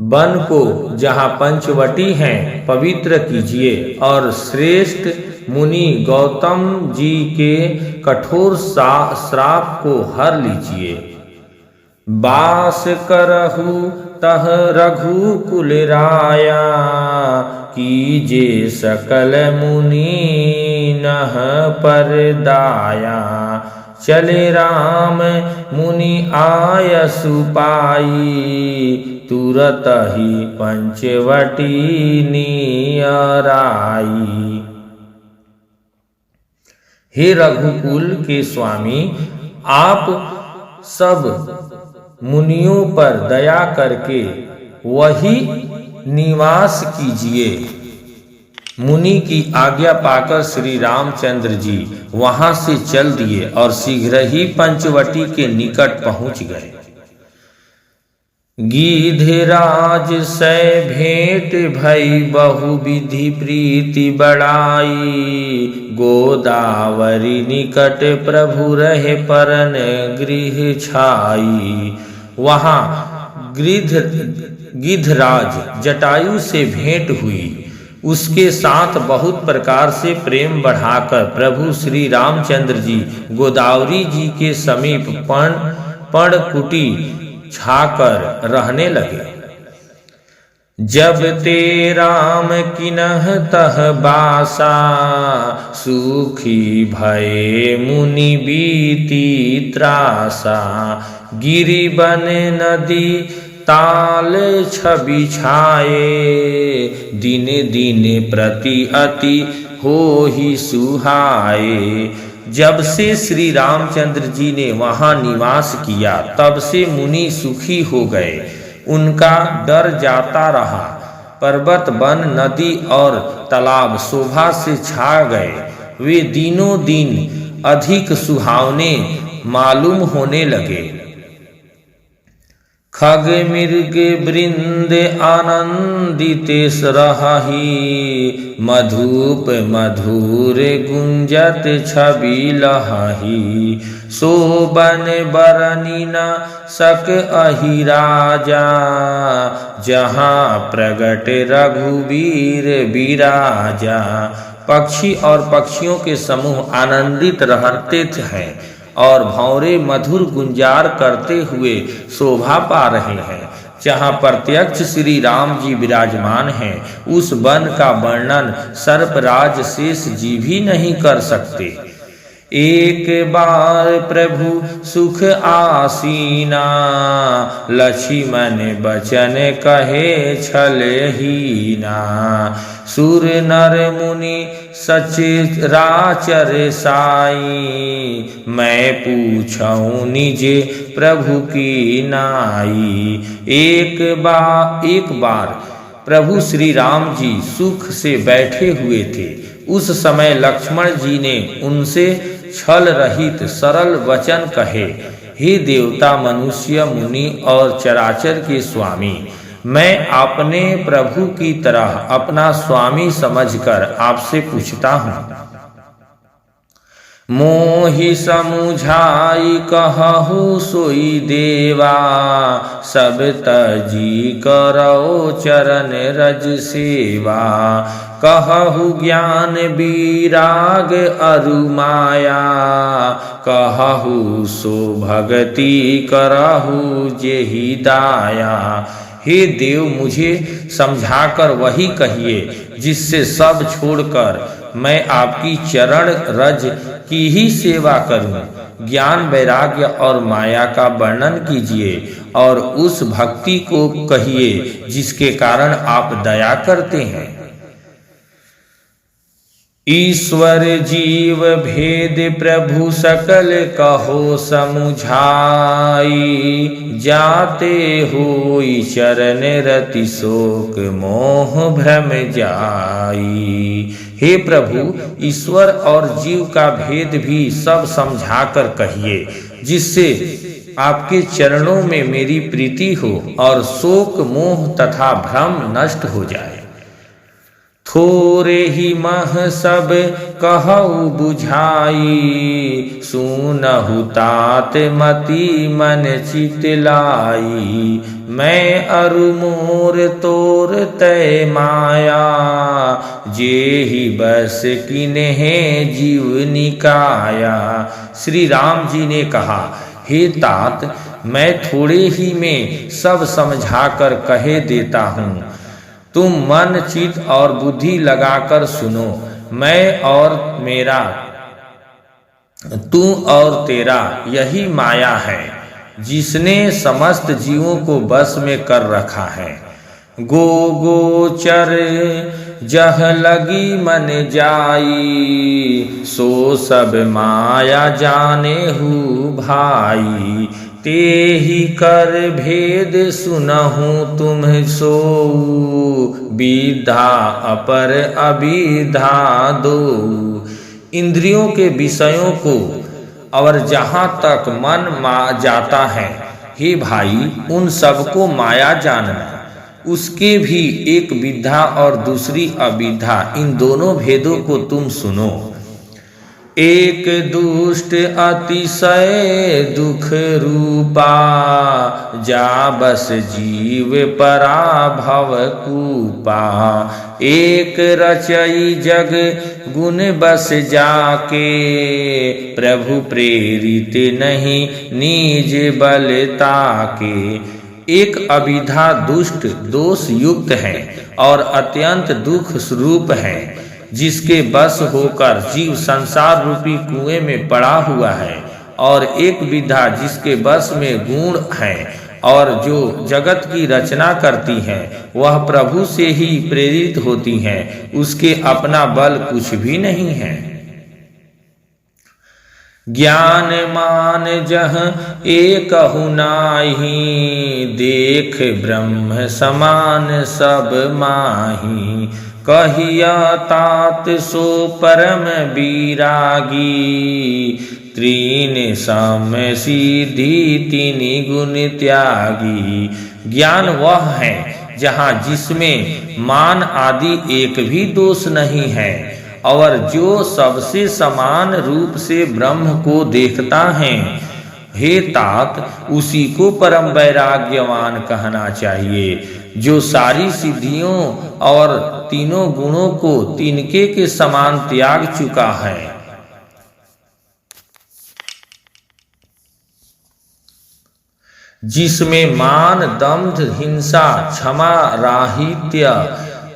वन को जहाँ पंचवटी है पवित्र कीजिए और श्रेष्ठ मुनि गौतम जी के कठोर श्राप को हर लीजिए। बास करहु तह रघुकुल राया, कीजे सकल मुनि नह पर दाया। चले राम मुनि आयसु पाई, तुरत ही पंचवटी नियराई। हे रघुकुल के स्वामी, आप सब मुनियों पर दया करके वही निवास कीजिए। मुनि की आज्ञा पाकर श्री रामचंद्र जी वहां से चल दिए और शीघ्र ही पंचवटी के निकट पहुंच गए। गिधराज से भेंट भई बहु विधि प्रीति बढ़ाई, गोदावरी निकट प्रभु रहे परन गृह छाई। वहां गिधराज जटायु से भेंट हुई। उसके साथ बहुत प्रकार से प्रेम बढ़ाकर प्रभु श्री रामचंद्र जी गोदावरी जी के समीप पर्णकुटी छाकर रहने लगे। जब ते राम किन्ह तह बासा, सुखी भये मुनि बीती त्रासा। गिरि बन नदी ताल छवि छाए, दिन दिन प्रति अति हो ही सुहाए। जब से श्री रामचंद्र जी ने वहां निवास किया तब से मुनि सुखी हो गए। उनका डर जाता रहा। पर्वत, वन, नदी और तालाब शोभा से छा गए। वे दिनों दिन अधिक सुहावने मालूम होने लगे। खग मृग वृंद आनंदित रही, मधुप मधुर गुंजत छवि लहही। शोभन बरनी न सक अहि राजा, जहाँ प्रगट रघुवीर बिराजा। पक्षी और पक्षियों के समूह आनंदित रहते हैं और भंवरे मधुर गुंजार करते हुए शोभा पा रहे हैं। जहाँ प्रत्यक्ष श्री राम जी विराजमान हैं, उस वन का वर्णन सर्पराज शेष जी भी नहीं कर सकते। एक बार प्रभु सुख आसीना, लक्ष्मण बचन कहे छल हीना। सुर नर मुनि सचराचर साई, मैं पूछऊं निज प्रभु की नाई। एक बार प्रभु श्री राम जी सुख से बैठे हुए थे। उस समय लक्ष्मण जी ने उनसे छल रहित सरल वचन कहे, हे देवता, मनुष्य, मुनि और चराचर के स्वामी, मैं अपने प्रभु की तरह अपना स्वामी समझकर आपसे पूछता हूँ। मोहि समुझाई कहु सोई देवा, सब तजी करो चरण रज सेवा। कहु ज्ञान विराग अरु माया, कहु सो भगति करहु जेहि दाया। हे देव, मुझे समझाकर वही कहिए जिससे सब छोड़कर मैं आपकी चरण रज की ही सेवा करूं। ज्ञान, वैराग्य और माया का वर्णन कीजिए और उस भक्ति को कहिए जिसके कारण आप दया करते हैं। ईश्वर जीव भेद प्रभु सकल कहो समुझाई, जाते होई चरण रति शोक मोह भ्रम जाई। हे प्रभु, ईश्वर और जीव का भेद भी सब समझाकर कहिए, जिससे आपके चरणों में मेरी प्रीति हो और शोक मोह तथा भ्रम नष्ट हो जाए। थोरे ही मह सब कहु बुझाई, सुनहु तात मति मन चित लाई। मैं अरु मोर तोर तय माया, जेहि बस किन्हे जीव निकाया। श्री राम जी ने कहा, हे तात, मैं थोड़े ही में सब समझाकर कहे देता हूँ। तुम मन, चित और बुद्धि लगाकर सुनो। मैं और मेरा, तू और तेरा, यही माया है जिसने समस्त जीवों को बस में कर रखा है। गोचर जह लगी मन जाई, सो सब माया जाने हु भाई। तेहि कर भेद सुनहु तुम सो, विद्या अपर अविद्या दो। इंद्रियों के विषयों को और जहाँ तक मन जाता है, हे भाई, उन सबको माया जानना। उसके भी एक विद्या और दूसरी अविद्या, इन दोनों भेदों को तुम सुनो। एक दुष्ट अतिशय दुख रूपा, जा बस जीव पराभव कूपा। एक रचई जग गुण बस जाके, प्रभु प्रेरित नहीं निज बल ताके। एक अविद्या दुष्ट दोष युक्त है और अत्यंत दुख स्वरूप है, जिसके बस होकर जीव संसार रूपी कुएं में पड़ा हुआ है। और एक विद्या जिसके बस में गुण है और जो जगत की रचना करती है, वह प्रभु से ही प्रेरित होती है, उसके अपना बल कुछ भी नहीं है। ज्ञान मान जह एकहु नाहि, देख ब्रह्म समान सब माही। कहिया तात सो परम बीरागी, त्रीन सम सिद्धि तिनि गुण त्यागी। ज्ञान वह है जहाँ जिसमें मान आदि एक भी दोष नहीं है, और जो सबसे समान रूप से ब्रह्म को देखता है। हे तात, उसी को परम वैराग्यवान कहना चाहिए, जो सारी सिद्धियों और तीनों गुणों को तिनके के समान त्याग चुका है। जिसमें मान, दंभ, हिंसा, क्षमा, राहित्य,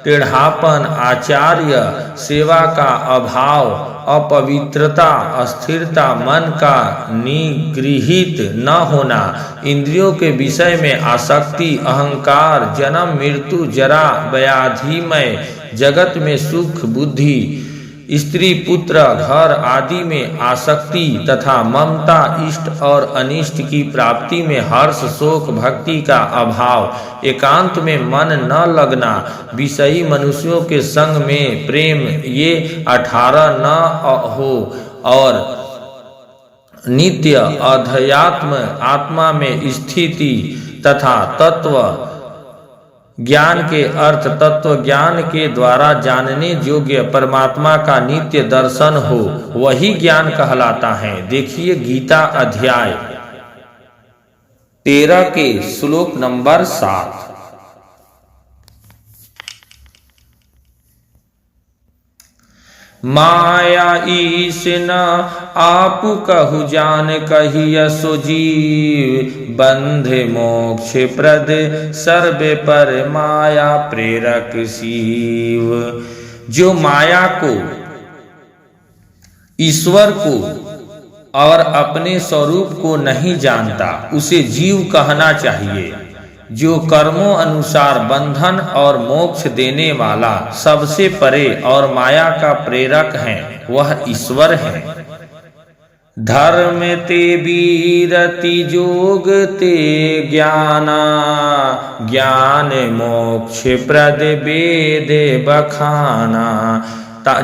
टेढ़ापन, आचार्य सेवा का अभाव, अपवित्रता, अस्थिरता, मन का निगृहित न होना, इंद्रियों के विषय में आसक्ति, अहंकार, जन्म मृत्यु जरा व्याधिमय जगत में सुख बुद्धि, स्त्री पुत्र घर आदि में आसक्ति तथा ममता, इष्ट और अनिष्ट की प्राप्ति में हर्ष शोक भक्ति का अभाव, एकांत में मन न लगना, विषयी मनुष्यों के संग में प्रेम, ये 18 न हो, और नित्य अध्यात्म आत्मा में स्थिति तथा तत्व ज्ञान के अर्थ तत्व ज्ञान के द्वारा जानने योग्य परमात्मा का नित्य दर्शन हो, वही ज्ञान कहलाता है। देखिए गीता अध्याय 13 के श्लोक नंबर 7। माया ईश न आप कहु जान कहिय सो जीव, बंध मोक्ष प्रद सर्वे पर माया प्रेरक शिव। जो माया को, ईश्वर को और अपने स्वरूप को नहीं जानता, उसे जीव कहना चाहिए। जो कर्मों अनुसार बंधन और मोक्ष देने वाला, सबसे परे और माया का प्रेरक है, वह ईश्वर है। धर्म ते वीरति जोग ते ज्ञाना, ज्ञान मोक्ष प्रद वेद बखाना।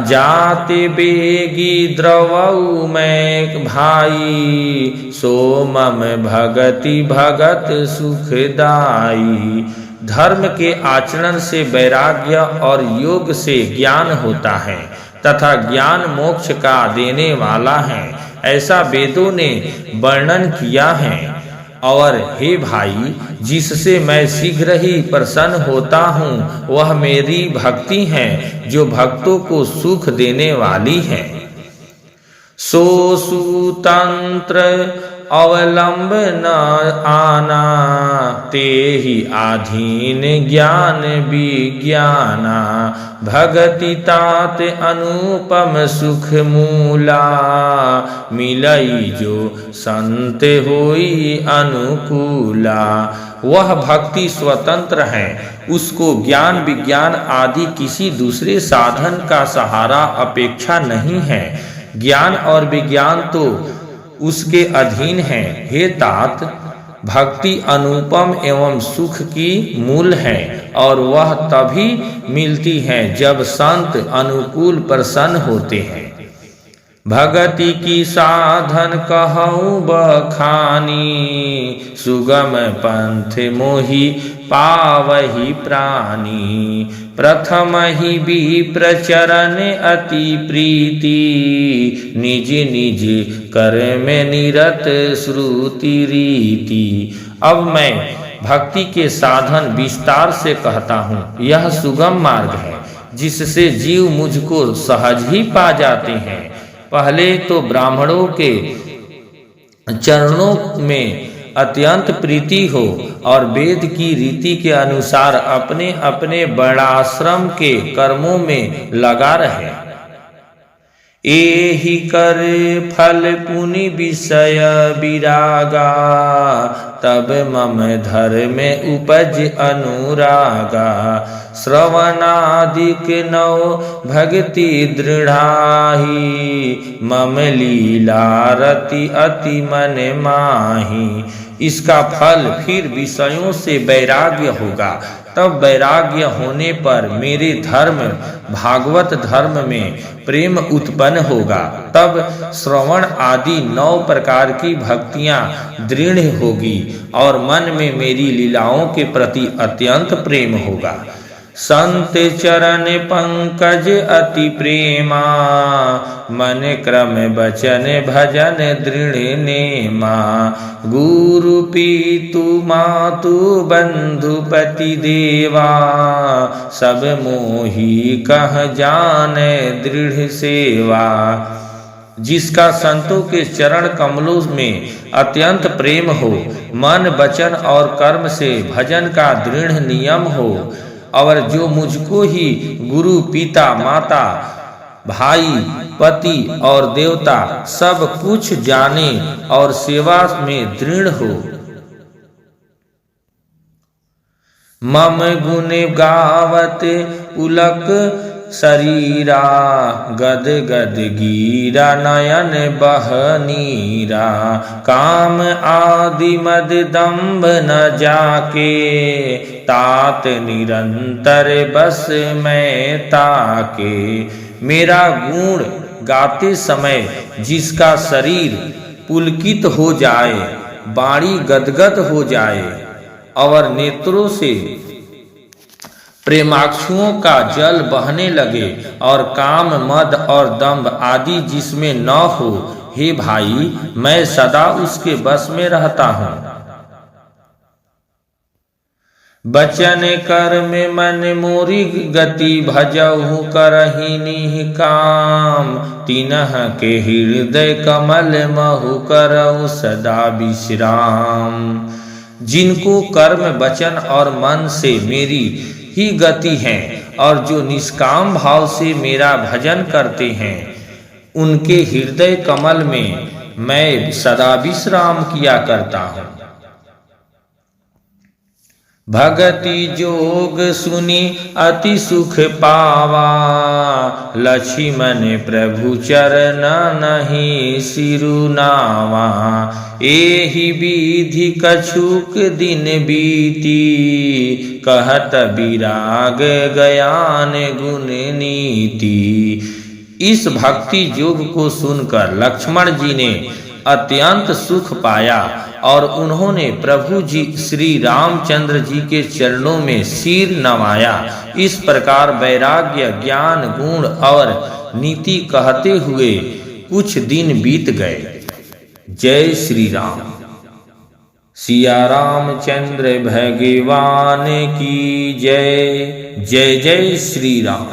जाति बेगी द्रवऊ मैं भाई, सो मम भगति भगत सुखदाई। धर्म के आचरण से वैराग्य और योग से ज्ञान होता है तथा ज्ञान मोक्ष का देने वाला है, ऐसा वेदों ने वर्णन किया है। और हे भाई, जिससे मैं शीघ्र ही प्रसन्न होता हूँ, वह मेरी भक्ति है, जो भक्तों को सुख देने वाली है। सो सुतंत्र अवलंब न आना, ते ही आधीन ज्ञान विज्ञाना। भगति तात अनुपम सुख मूला, मिलई जो संत होई अनुकूला। वह भक्ति स्वतंत्र है, उसको ज्ञान विज्ञान आदि किसी दूसरे साधन का सहारा अपेक्षा नहीं है। ज्ञान और विज्ञान तो उसके अधीन है। हे तात, भक्ति अनुपम एवं सुख की मूल है, और वह तभी मिलती है जब संत अनुकूल प्रसन्न होते हैं। भगति की साधन कहूँ बखानी, सुगम पंथ मोहि पावहि प्राणी। प्रथम ही भी प्रचरण अति प्रीति, निज निज कर में निरत श्रुति रीति। अब मैं भक्ति के साधन विस्तार से कहता हूँ। यह सुगम मार्ग है, जिससे जीव मुझको सहज ही पा जाते हैं। पहले तो ब्राह्मणों के चरणों में अत्यंत प्रीति हो और वेद की रीति के अनुसार अपने अपने वर्णाश्रम के कर्मों में लगा रहे। एहि कर फल पुनि विषय विरागा, तब मम धर्म उपज अनुरागा। श्रवणादिक नौ भक्ति दृढ़ाही, मम लीला रति अति मन माही। इसका फल फिर विषयों से वैराग्य होगा। तब वैराग्य होने पर मेरे धर्म भागवत धर्म में प्रेम उत्पन्न होगा। तब श्रवण आदि 9 प्रकार की भक्तियां दृढ़ होगी और मन में मेरी लीलाओं के प्रति अत्यंत प्रेम होगा। संत चरण पंकज अति प्रेमा, मन क्रम बचन भजन दृढ़ नेमा। गुरु पीतु मातु बंधु पति देवा, सब मोही कह जाने दृढ़ सेवा। जिसका संतों के चरण कमलों में अत्यंत प्रेम हो, मन वचन और कर्म से भजन का दृढ़ नियम हो, और जो मुझको ही गुरु पिता माता भाई पति और देवता सब कुछ जाने और सेवा में दृढ़ हो। मम गुण गावत पुलक शरीरा, गद गद गीरा नयन बह नीरा। काम आदि मद दंभ न जाके, तात निरंतर बस मैं ताके। मेरा गुण गाते समय जिसका शरीर पुलकित हो जाए, वाणी गदगद हो जाए और नेत्रों से प्रेमाक्षुओं का जल बहने लगे और काम मद और दंभ आदि जिसमें न हो, हे भाई मैं सदा उसके बस में रहता हूँ। बचन कर्म मन मोरी गति, भजहु करहि निहि काम। तिनह के हृदय कमल महु करहु सदा विश्राम। जिनको कर्म वचन और मन से मेरी ही गति है और जो निष्काम भाव से मेरा भजन करते हैं, उनके हृदय कमल में मैं सदा विश्राम किया करता हूँ। भगति जोग सुनी अति सुख पावा, लक्ष्मण प्रभु चरण नहीं सिरुनावा। एहि विधि कछुक दिन बीती, कहत विराग ज्ञान गुण नीति। इस भक्ति योग को सुनकर लक्ष्मण जी ने अत्यंत सुख पाया और उन्होंने प्रभु जी श्री रामचंद्र जी के चरणों में सिर नवाया। इस प्रकार वैराग्य ज्ञान गुण और नीति कहते हुए कुछ दिन बीत गए। जय श्री राम। सिया रामचंद्र भगवान की जय। जय जय श्री राम।